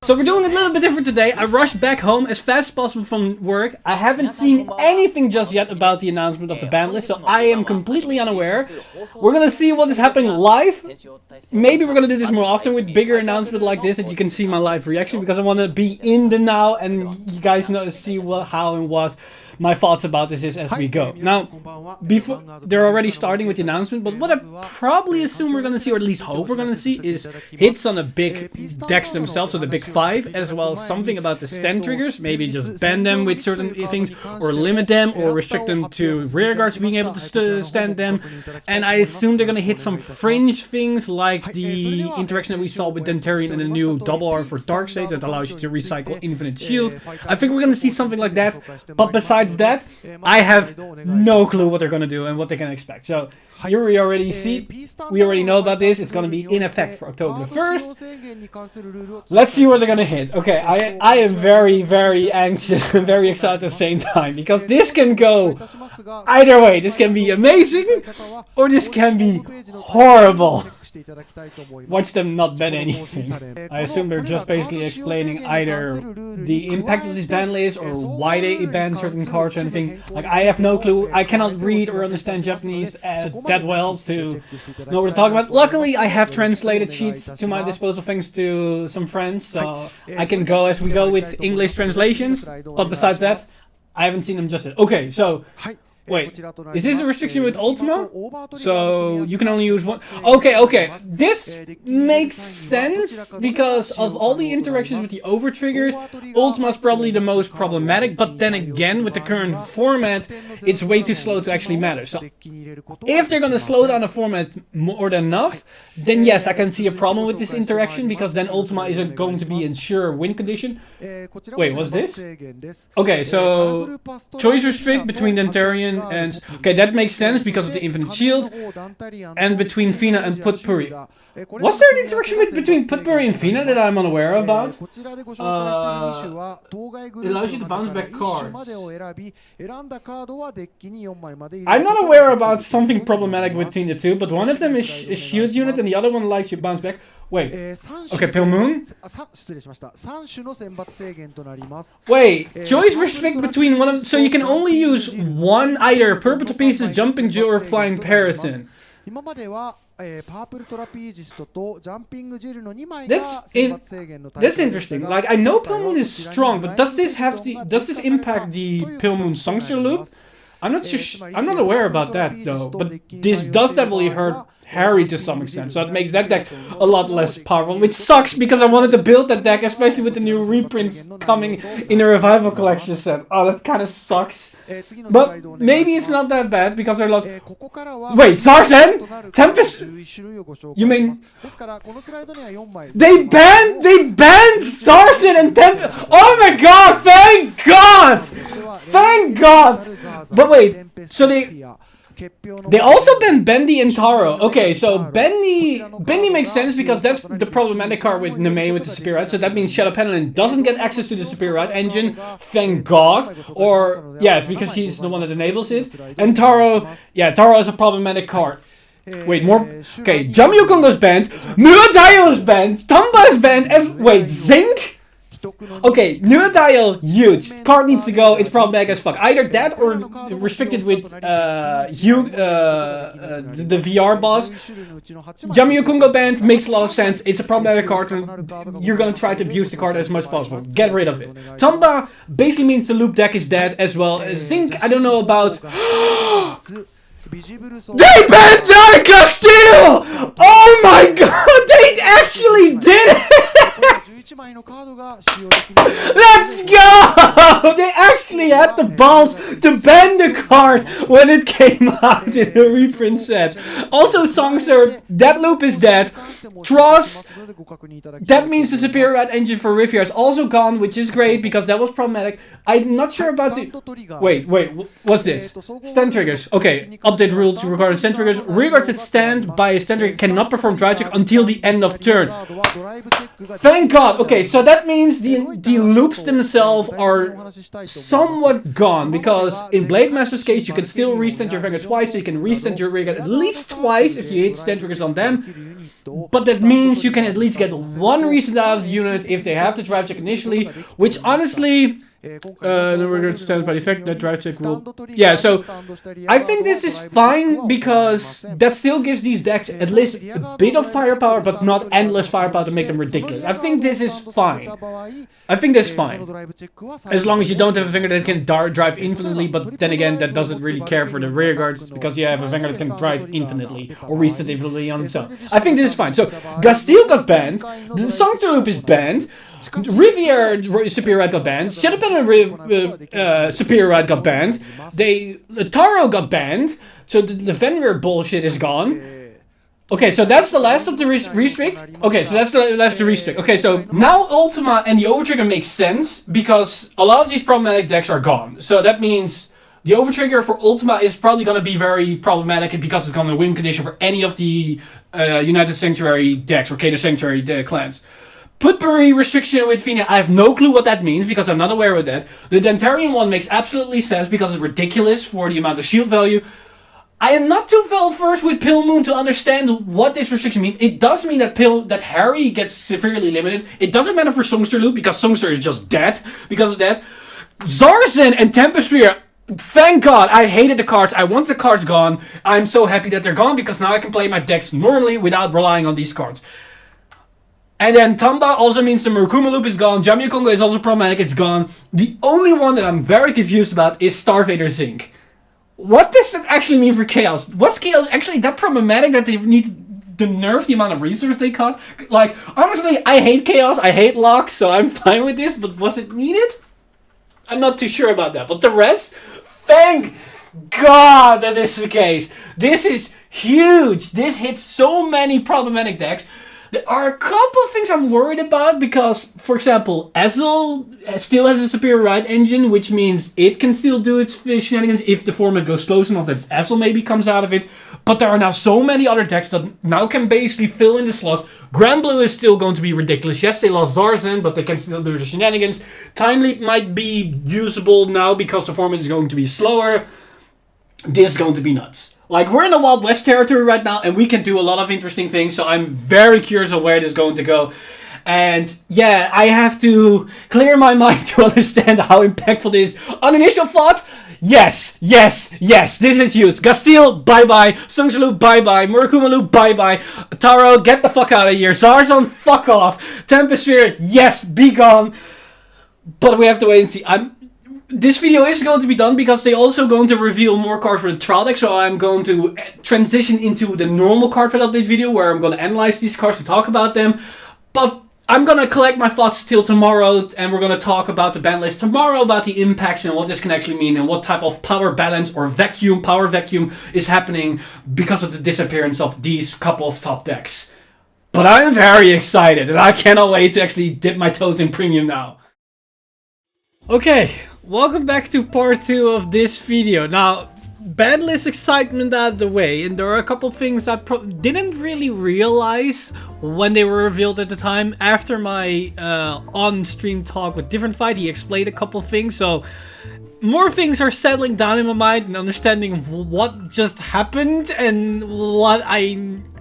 So we're doing it a little bit different today. I rushed back home as fast as possible from work. I haven't seen anything just yet about the announcement of the ban list, so I am completely unaware. We're gonna see what is happening live. Maybe we're gonna do this more often with bigger announcements like this, that you can see my live reaction, because I want to be in the now and you guys know, see what, how and what my thoughts about this is as we go. Now, before they're already starting with the announcement, but what I probably assume we're gonna see, or at least hope we're gonna see, is hits on the big decks themselves, so the big 5, as well as something about the stand triggers. Maybe just ban them with certain things, or limit them, or restrict them to rear guards being able to stand them. And I assume they're gonna hit some fringe things like the interaction that we saw with Dentarian and the new double R for Dark State that allows you to recycle infinite shield. I think we're gonna see something like that, but besides that, I have no clue what they're gonna do and what they can expect. So here we already see, we already know about this. It's gonna be in effect for October the 1st. Let's see where they're gonna hit. Okay, I am very, very anxious and very excited at the same time, because this can go either way. This can be amazing, or this can be horrible. Watch them not ban anything. I assume they're just basically explaining either the impact of this ban list or why they ban certain cards or anything. Like, I have no clue. I cannot read or understand Japanese that well to know what to talk about. Luckily, I have translated sheets to my disposal thanks to some friends, so I can go as we go with English translations. But besides that, I haven't seen them just yet. Okay, so wait, is this a restriction with Ultima? So you can only use one? Okay. This makes sense because of all the interactions with the over triggers. Ultima is probably the most problematic, but then again, with the current format, it's way too slow to actually matter. So if they're gonna slow down the format more than enough, then yes, I can see a problem with this interaction, because then Ultima isn't going to be in sure win condition. Wait, what's this? Okay, so choice restrict between Dentarian and okay, that makes sense because of the infinite shield, and between Fina and Putpuri. Was there an interaction between Putpuri and Fina that I'm unaware about? It allows you to bounce back cards. I'm not aware about something problematic between the two, but one of them is a shield unit and the other one allows you to bounce back. Wait, okay, Pale Moon? Wait, choice restrict between one of, so you can only use one, either Purple Pieces, Jumping Jill, or Flying Parasite. That's interesting. Like, I know Pale Moon is strong, but does this impact the Pale Moon Songster loop? I'm not sure. I'm not aware about that though. But this does definitely hurt Harry to some extent, so it makes that deck a lot less powerful, which sucks because I wanted to build that deck, especially with the new reprints coming in the Revival Collection set. Oh, that kind of sucks. But maybe it's not that bad because there are lots. Wait, Zarzen? Tempest? You mean they banned Zarzen and Tempest? Oh my god! Thank God! Thank God! But wait, so they also banned Bendy and Taro. Okay, so Bendy makes sense because that's the problematic card with Neme with the Superior Ride. So that means Shadow Paladin doesn't get access to the Superior Ride engine. Thank God. Or yes, because he's the one that enables it. And Taro, yeah, Taro is a problematic card. Wait, more. Okay, Jamyu Kongo's banned. Nuadaio's banned. Tamba is banned. Wait, Zinc? Okay, New Dial, huge. Card needs to go, it's problematic as fuck. Either that or restricted with the VR boss. Jamio Kungo band makes a lot of sense. It's a problematic card and you're gonna try to abuse the card as much as possible. Get rid of it. Tamba basically means the loop deck is dead, as well as Zinc, I don't know about. They banned Darka Steel! Oh my god, they actually did it! Let's go! They actually had the balls to ban the card when it came out in the reprint set. Also, Songster, that loop is dead. Tross, that means the Superior Rat engine for Riviera is also gone, which is great because that was problematic. I'm not sure about the... Wait, what's this? Stand triggers. Okay, update rules regarding stand triggers. Regards that stand by a stand trigger cannot perform dry check until the end of turn. Thank God! okay, so that means the loops themselves are somewhat gone, because in Blade Master's case, you can still restand your Vanguard twice, so you can restand your Vanguard at least twice if you hit stand triggers on them. But that means you can at least get one reset out of the unit if they have the drive check initially, which honestly... then we're going to stand by the effect that drive check will... Yeah, so I think this is fine, because that still gives these decks at least a bit of firepower, but not endless firepower to make them ridiculous. I think this is fine. I think this is fine. As long as you don't have a Vanguard that can drive infinitely, but then again, that doesn't really care for the rear guards, because you have a Vanguard that can drive infinitely, or reset infinitely on its own. I think this is fine. So, Gastille got banned, the Songster Loop is banned, Riviere Superior Red got banned, Shadowpen and Superior Red got banned, Taro got banned, so the Vanguard bullshit is gone. Okay, so that's the last of the restrict. Okay, so that's the last of the restrict. Okay, so now Ultima and the Overtrigger makes sense, because a lot of these problematic decks are gone. So that means the Overtrigger for Ultima is probably going to be very problematic, because it's going to win condition for any of the United Sanctuary decks, or Cater Sanctuary clans. Putbury restriction with Fina, I have no clue what that means, because I'm not aware of that. The Dentarian one makes absolutely sense, because it's ridiculous for the amount of shield value. I am not too well versed with Pill Moon to understand what this restriction means. It does mean that Harry gets severely limited. It doesn't matter for Songster Loop, because Songster is just dead because of that. Zarzan and Tempestry, thank God, I hated the cards. I want the cards gone. I'm so happy that they're gone, because now I can play my decks normally without relying on these cards. And then Tamba also means the Murukuma Loop is gone. Jamia Kongo is also problematic, it's gone. The only one that I'm very confused about is Starvader Zinc. What does that actually mean for Chaos? Was Chaos actually that problematic that they need to nerf the amount of resources they cut? Like, honestly, I hate Chaos, I hate Lock, so I'm fine with this, but was it needed? I'm not too sure about that. But the rest, thank God that this is the case. This is huge. This hits so many problematic decks. There are a couple of things I'm worried about, because, for example, Ezel still has a superior ride engine, which means it can still do its shenanigans if the format goes close enough that Ezel maybe comes out of it. But there are now so many other decks that now can basically fill in the slots. Grand Blue is still going to be ridiculous. Yes, they lost Zarzan, but they can still do the shenanigans. Time Leap might be usable now because the format is going to be slower. This is going to be nuts. Like, we're in the Wild West territory right now, and we can do a lot of interesting things, so I'm very curious of where this is going to go. And, yeah, I have to clear my mind to understand how impactful this is. On initial thought, yes, this is huge. Gastille, bye-bye. Songster Loop, bye-bye. Murukuma Loop, bye-bye. Taro, get the fuck out of here. Zarzan, fuck off. Tempest, yes, be gone. But we have to wait and see. This video is going to be done because they're also going to reveal more cards for the trial deck, so I'm going to transition into the normal Cardfight update video where I'm going to analyze these cards and talk about them. But I'm going to collect my thoughts till tomorrow, and we're going to talk about the ban list tomorrow, about the impacts and what this can actually mean, and what type of power balance or power vacuum is happening because of the disappearance of these couple of top decks. But I'm very excited, and I cannot wait to actually dip my toes in Premium now. Okay, welcome back to part 2 of this video. Now, ban list excitement out of the way, and there are a couple things I didn't really realize when they were revealed at the time. After my on-stream talk with Different Fight, he explained a couple things, so more things are settling down in my mind and understanding what just happened and what I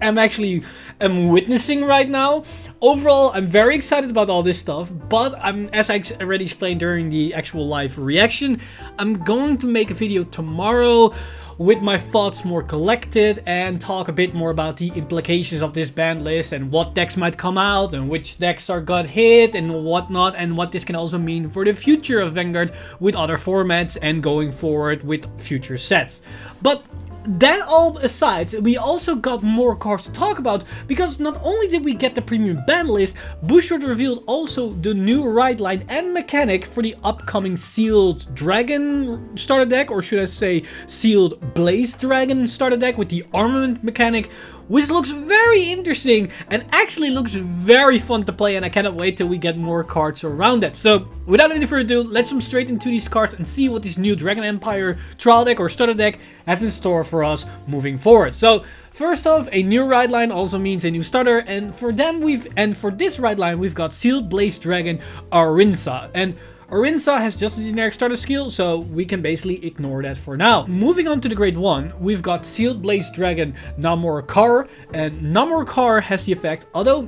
am actually witnessing right now. Overall, I'm very excited about all this stuff, but as I already explained during the actual live reaction, I'm going to make a video tomorrow with my thoughts more collected and talk a bit more about the implications of this ban list and what decks might come out and which decks are got hit and whatnot, and what this can also mean for the future of Vanguard with other formats and going forward with future sets. But that all aside, we also got more cards to talk about, because not only did we get the premium ban list, Bushard revealed also the new ride line and mechanic for the upcoming Sealed Dragon starter deck, or should I say Sealed Blaze Dragon starter deck with the armament mechanic, which looks very interesting and actually looks very fun to play, and I cannot wait till we get more cards around that. So without any further ado, let's jump straight into these cards and see what this new Dragon Empire trial deck or starter deck has in store for us moving forward. So first off, a new ride line also means a new starter, and for this ride line we've got Sealed Blaze Dragon Arinsa, and Arinsa has just a generic starter skill, so we can basically ignore that for now. Moving on to the grade 1, we've got Sealed Blaze Dragon Namor-Kar, and Namor-Kar has the effect, although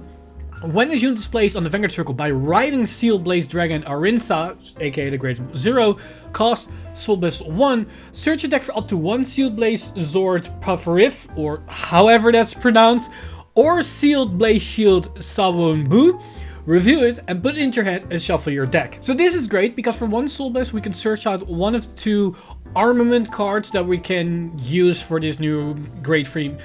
when this unit is placed on the Vanguard circle by riding Sealed Blaze Dragon Arinsa, aka the grade 0, cost Soulbus 1, search a deck for up to 1 Sealed Blaze Zord Pavarif, or however that's pronounced, or Sealed Blaze Shield Sawonbu. Review it and put it into your hand and shuffle your deck. So this is great because for 1 Soulbus we can search out 1 of the 2 armament cards that we can use for this new grade 3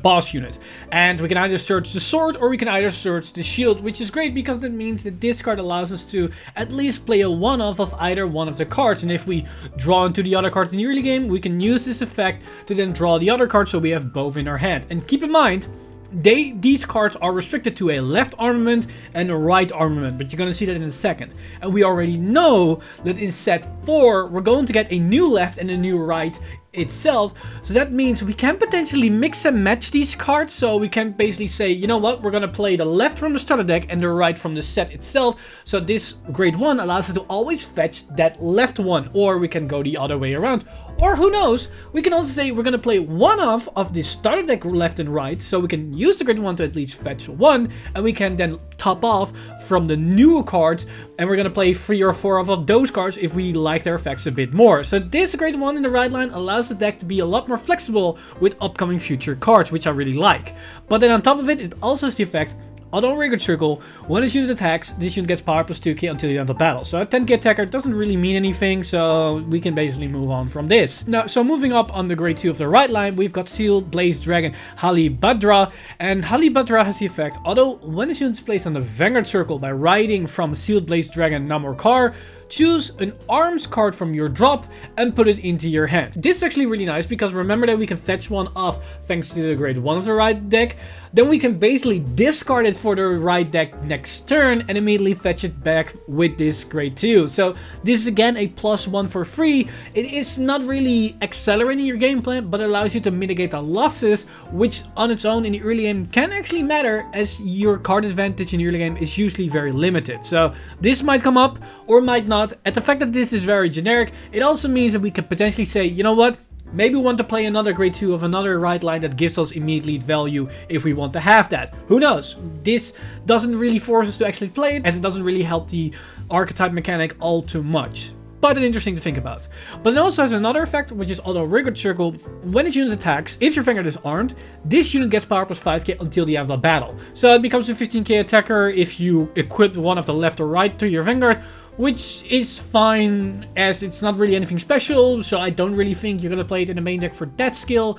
boss unit. And we can either search the sword or we can either search the shield, which is great because that means that this card allows us to at least play a one-off of either one of the cards. And if we draw into the other card in the early game, we can use this effect to then draw the other card so we have both in our hand. And keep in mind, these cards are restricted to a left armament and a right armament, but you're going to see that in a second. And we already know that in set 4, we're going to get a new left and a new right itself, so that means we can potentially mix and match these cards. So we can basically say, you know what, we're gonna play the left from the starter deck and the right from the set itself. So this grade 1 allows us to always fetch that left one, or we can go the other way around. Or who knows, we can also say we're gonna play one off of the starter deck left and right, so we can use the grade 1 to at least fetch 1, and we can then top off from the new cards, and we're gonna play 3 or 4 of those cards if we like their effects a bit more. So this grade 1 in the ride line allows the deck to be a lot more flexible with upcoming future cards, which I really like. But then on top of it, it also has the effect, although Vanguard circle, when this unit attacks, this unit gets power plus 2k until the end of battle. So a 10k attacker doesn't really mean anything, so we can basically move on from this. Now, so moving up on the grade 2 of the right line, we've got Sealed Blaze Dragon Halibadra, and Halibadra has the effect, although when this unit is placed on the Vanguard circle by riding from Sealed Blaze Dragon Namor-Kar, choose an arms card from your drop and put it into your hand. This is actually really nice because remember that we can fetch one off thanks to the grade 1 of the right deck. Then we can basically discard it for the right deck next turn and immediately fetch it back with this grade 2. So this is again a +1 for free. It is not really accelerating your game plan, but allows you to mitigate the losses, which on its own in the early game can actually matter, as your card advantage in the early game is usually very limited. So this might come up or might not. And the fact that this is very generic, it also means that we could potentially say, you know what, maybe we want to play another grade 2 of another right line that gives us immediate value if we want to have that. Who knows? This doesn't really force us to actually play it, as it doesn't really help the archetype mechanic all too much. But it's interesting to think about. But it also has another effect, which is auto Vanguard circle. When this unit attacks, if your Vanguard is armed, this unit gets power plus 5k until the end of the battle. So it becomes a 15k attacker if you equip one of the left or right to your Vanguard, which is fine, as it's not really anything special, so I don't really think you're gonna play it in the main deck for that skill.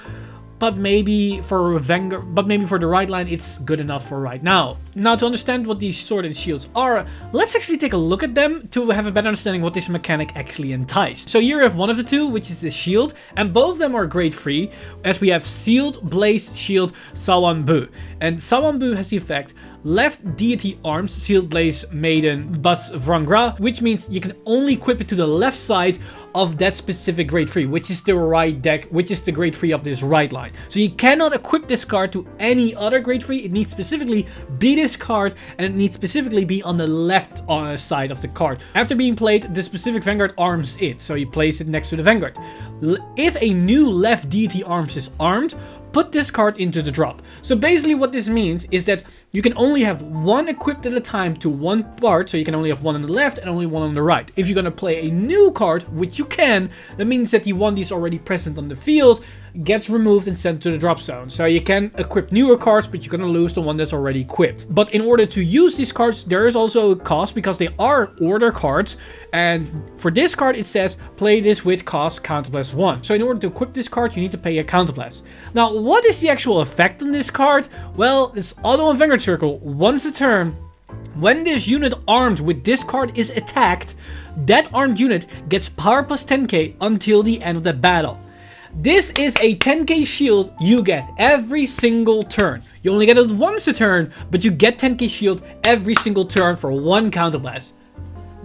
But maybe for Vanguard, but maybe for the right line, it's good enough for right now. Now, to understand what these sword and shields are, let's actually take a look at them to have a better understanding what this mechanic actually entices. So here we have one of the two, which is the shield, and both of them are grade 3, as we have Sealed Blaze Shield Sawonbu. And Sawonbu has the effect, left deity arms, Sealed Blaze Maiden Bas Vrangra, which means you can only equip it to the left side of that specific grade 3, which is the right deck, which is the grade 3 of this right line. So you cannot equip this card to any other grade 3. It needs specifically be this card, and it needs specifically be on the left side of the card. After being played, the specific Vanguard arms it, so you place it next to the Vanguard. If a new left deity arms is armed, put this card into the drop. So basically what this means is that you can only have one equipped at a time to one part, so you can only have one on the left and only one on the right. If you're gonna play a new card, which you can, that means that the one that's already present on the field gets removed and sent to the drop zone. So you can equip newer cards, but you're gonna lose the one that's already equipped. But in order to use these cards, there is also a cost, because they are order cards. And for this card, it says play this with cost counterblast 1. So in order to equip this card, you need to pay a counterblast. Now, what is the actual effect on this card? Well, it's auto on Vanguard circle. Once a turn, when this unit armed with this card is attacked, that armed unit gets power plus 10k until the end of the battle. This is a 10k shield you get every single turn. You only get it once a turn, but you get 10k shield every single turn for 1 counterblast.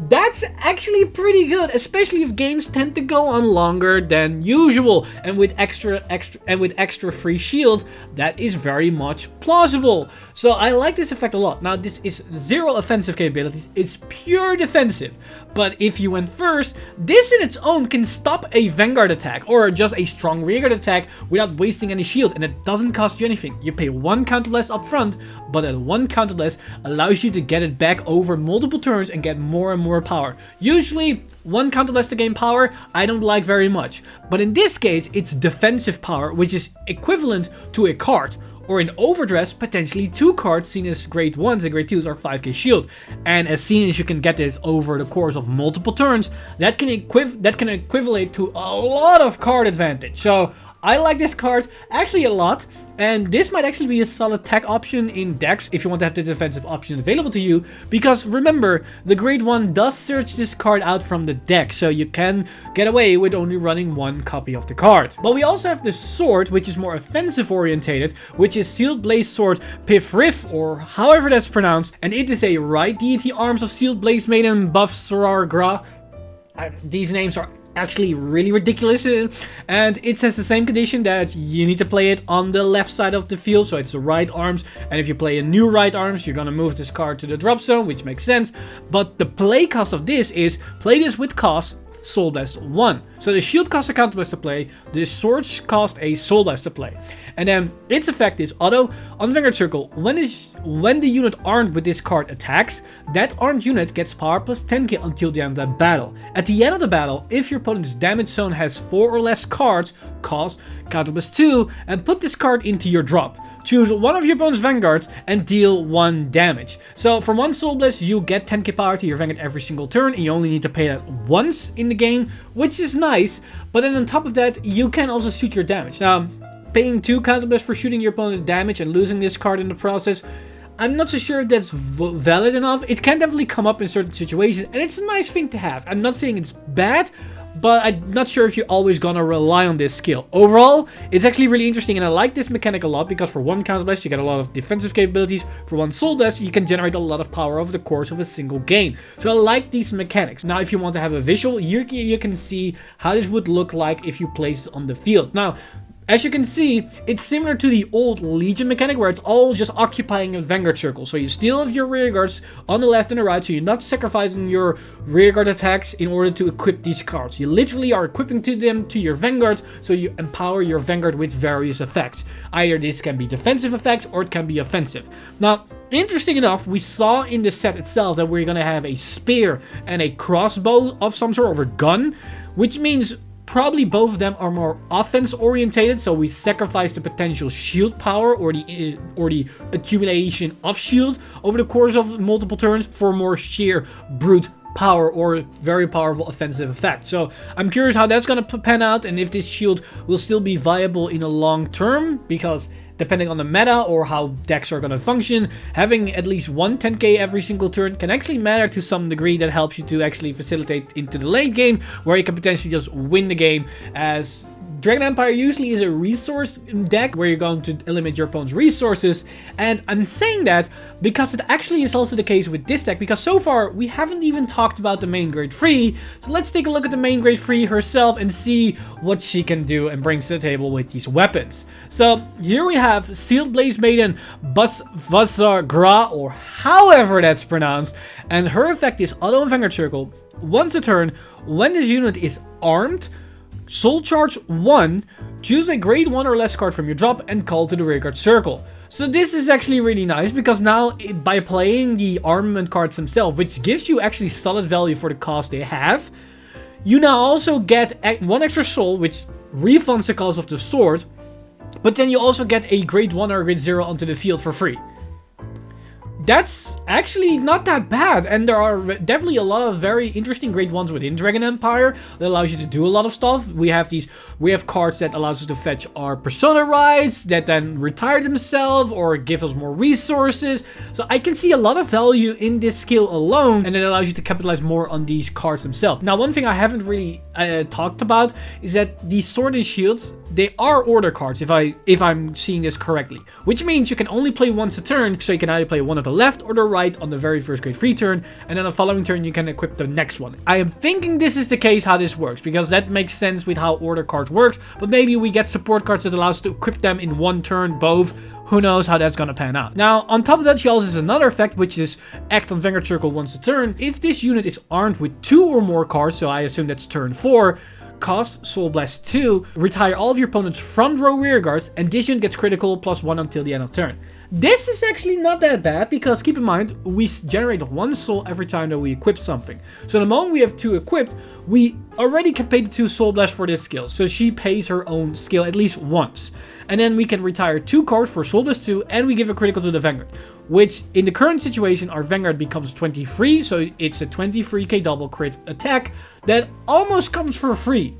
That's actually pretty good, especially if games tend to go on longer than usual, and with extra free shield, that is very much plausible. So I like this effect a lot. Now this is 0 offensive capabilities, it's pure defensive. But if you went first, this in its own can stop a Vanguard attack or just a strong rearguard attack without wasting any shield, and it doesn't cost you anything. You pay 1 counterblast up front, but that 1 counterblast allows you to get it back over multiple turns and get more and more power. Usually 1 counterblast to gain power I don't like very much, but in this case it's defensive power, which is equivalent to a card, or in overdress potentially 2 cards, seen as grade 1s and grade 2s are 5k shield. And as seen as you can get this over the course of multiple turns, that can equivalent to a lot of card advantage. So I like this card actually a lot, and this might actually be a solid tech option in decks if you want to have the defensive option available to you, because remember, the grade 1 does search this card out from the deck, so you can get away with only running 1 copy of the card. But we also have the sword, which is more offensive orientated, which is Sealed Blaze Sword Pifrif, or however that's pronounced, and it is a right deity arms of Sealed Blaze Maiden buff Sorar Gra. These names are actually really ridiculous, and it says the same condition that you need to play it on the left side of the field, so it's the right arms, and if you play a new right arms you're gonna move this card to the drop zone, which makes sense. But the play cost of this is play this with cost Soul Blast 1. So the shield costs a counterblast to play, the swords cost a Soul Blast to play. And then its effect is auto on Vanguard Circle. When the unit armed with this card attacks, that armed unit gets power plus 10k until the end of the battle. At the end of the battle, if your opponent's damage zone has 4 or less cards, cost counterblast 2, and put this card into your drop. Choose one of your opponent's Vanguards and deal 1 damage. So for 1 Soul Blast, you get 10k power to your Vanguard every single turn, and you only need to pay that once in the game, which is nice. But then on top of that, you can also shoot your damage. Now, paying 2 counterblasts for shooting your opponent damage and losing this card in the process, I'm not so sure if that's valid enough. It can definitely come up in certain situations, and it's a nice thing to have. I'm not saying it's bad, but I'm not sure if you're always gonna rely on this skill. Overall, it's actually really interesting, and I like this mechanic a lot, because for 1 counterblast you get a lot of defensive capabilities. For 1 Soul Blast you can generate a lot of power over the course of a single game. So I like these mechanics. Now if you want to have a visual, here you can see how this would look like if you place it on the field. Now, as you can see, it's similar to the old Legion mechanic, where it's all just occupying a Vanguard circle. So you still have your rearguards on the left and the right, so you're not sacrificing your rearguard attacks in order to equip these cards. You literally are equipping them to your Vanguard, so you empower your Vanguard with various effects. Either this can be defensive effects, or it can be offensive. Now, interesting enough, we saw in the set itself that we're going to have a spear and a crossbow of some sort, of a gun, which means probably both of them are more offense orientated, so we sacrifice the potential shield power or the accumulation of shield over the course of multiple turns for more sheer brute power or very powerful offensive effect. So I'm curious how that's going to pan out, and if this shield will still be viable in a long term, because depending on the meta or how decks are going to function, having at least 1 10k every single turn can actually matter to some degree. That helps you to actually facilitate into the late game, where you can potentially just win the game, as Dragon Empire usually is a resource deck where you're going to eliminate your opponent's resources. And I'm saying that because it actually is also the case with this deck, because so far we haven't even talked about the main grade 3. So let's take a look at the main grade 3 herself and see what she can do and brings to the table with these weapons. So here we have Sealed Blaze Maiden Vasar Gra, or however that's pronounced, and her effect is auto and Vanguard Circle. Once a turn, when this unit is armed, Soul Charge 1, choose a grade 1 or less card from your drop and call to the rearguard circle. So this is actually really nice, because now by playing the armament cards themselves, which gives you actually solid value for the cost they have, you now also get 1 extra soul, which refunds the cost of the sword, but then you also get a grade 1 or grade 0 onto the field for free. that's actually not that bad. And there are definitely a lot of very interesting grade 1s within Dragon Empire that allows you to do a lot of stuff. We have cards that allows us to fetch our persona rights that then retire themselves or give us more resources. So I can see a lot of value in this skill alone, and it allows you to capitalize more on these cards themselves. Now, one thing I haven't really talked about is that these Sword and Shields, they are order cards if I'm seeing this correctly, which means you can only play once a turn, so you can either play one of the left or the right on the very first grade 3 turn, and then the following turn you can equip the next one. I am thinking this is the case how this works, because that makes sense with how order cards works, but maybe we get support cards that allow us to equip them in one turn both. Who knows how that's gonna pan out. Now, on top of that, she also has another effect, which is act on Vanguard Circle once a turn. If this unit is armed with 2 or more cards, so I assume that's turn 4, cost Soul Blast 2, retire all of your opponent's front row rear guards, and this unit gets critical +1 until the end of turn. This is actually not that bad, because keep in mind, we generate 1 soul every time that we equip something. So the moment we have 2 equipped, we already can pay the 2 Soul Blast for this skill. So she pays her own skill at least once. And then we can retire 2 cards for Soul Blast 2, and we give a critical to the Vanguard. Which, in the current situation, our Vanguard becomes 23, so it's a 23k double crit attack that almost comes for free.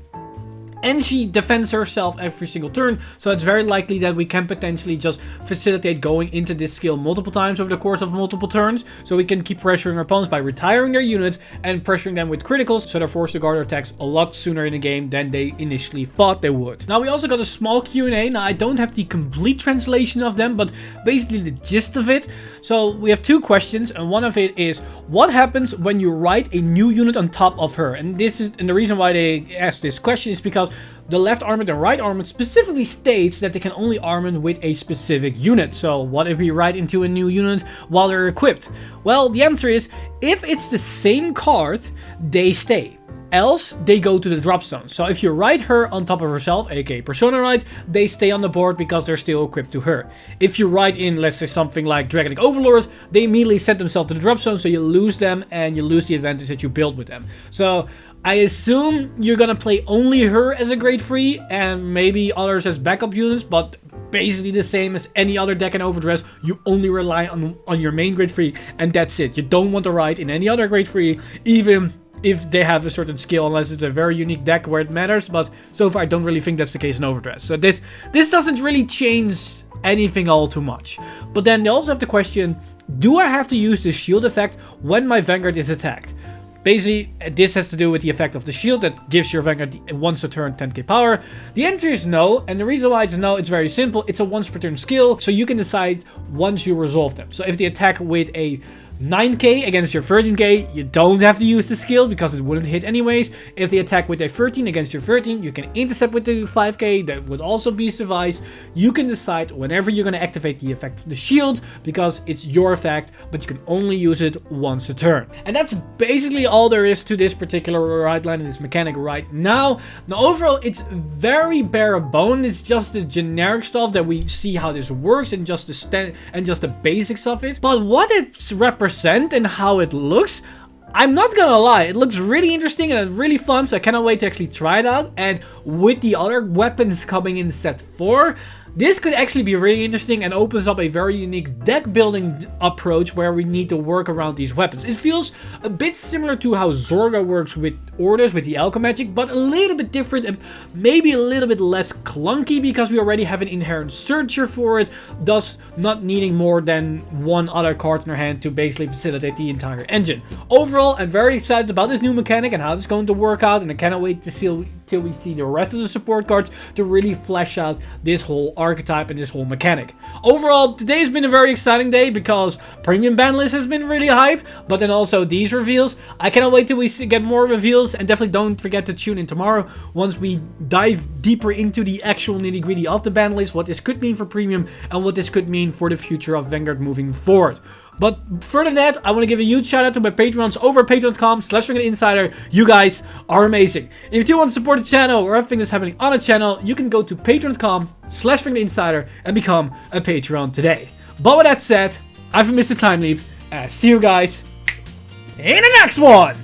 And she defends herself every single turn, so it's very likely that we can potentially just facilitate going into this skill multiple times over the course of multiple turns, so we can keep pressuring our opponents by retiring their units and pressuring them with criticals, so they're forced to guard their attacks a lot sooner in the game than they initially thought they would. Now, we also got a small Q&A. Now, I don't have the complete translation of them, but basically the gist of it. So we have 2 questions, and one of it is, what happens when you write a new unit on top of her? And the reason why they asked this question is because the left armament and right armament specifically states that they can only armament with a specific unit. So what if we write into a new unit while they're equipped? Well, the answer is, if it's the same card, they stay. Else, they go to the drop zone. So if you write her on top of herself, aka Persona Right, they stay on the board because they're still equipped to her. If you write in, let's say, something like Dragonic Overlord, they immediately set themselves to the drop zone, so you lose them and you lose the advantage that you built with them. So I assume you're gonna play only her as a grade 3 and maybe others as backup units, but basically the same as any other deck in Overdress. You only rely on your main grade 3 and that's it. You don't want to write in any other grade 3, even if they have a certain skill, unless it's a very unique deck where it matters, but so far I don't really think that's the case in Overdress. So this doesn't really change anything all too much. But then they also have the question, do I have to use the shield effect when my Vanguard is attacked? Basically, this has to do with the effect of the shield that gives your Vanguard once a turn 10k power. The answer is no, and the reason why it's no, it's very simple. It's a once per turn skill, so you can decide once you resolve them. So if they attack with a 9k against your 13k, you don't have to use the skill because it wouldn't hit anyways. If they attack with a 13 against your 13, you can intercept with the 5k, that would also be suffice. You can decide whenever you're going to activate the effect of the shield because it's your effect, but you can only use it once a turn. And that's basically all there is to this particular right line and this mechanic right now. Now overall, it's very bare bones. It's just the generic stuff that we see how this works and just the basics of it. But what it represents and how it looks, I'm not gonna lie, it looks really interesting and really fun, so I cannot wait to actually try it out. And with the other weapons coming in set 4, this could actually be really interesting and opens up a very unique deck building approach where we need to work around these weapons. It feels a bit similar to how Zorga works with orders with the Alchemy Magic, but a little bit different and maybe a little bit less clunky because we already have an inherent searcher for it, thus not needing more than one other card in our hand to basically facilitate the entire engine. Overall, I'm very excited about this new mechanic and how it's going to work out, and I cannot wait to see till we see the rest of the support cards to really flesh out this whole archetype and this whole mechanic. Overall, today's been a very exciting day because Premium Banlist has been really hype, but then also these reveals. I cannot wait till we get more reveals, and definitely don't forget to tune in tomorrow once we dive deeper into the actual nitty-gritty of the ban list, what this could mean for Premium and what this could mean for the future of Vanguard moving forward. But further than that, I want to give a huge shout out to my patrons over at patreon.com/insider. You guys are amazing. If you want to support the channel or everything that's happening on the channel, you can go to patreon.com/insider and become a Patreon today. But with that said, I've been Mr. Time Leap, and I'll see you guys in the next one.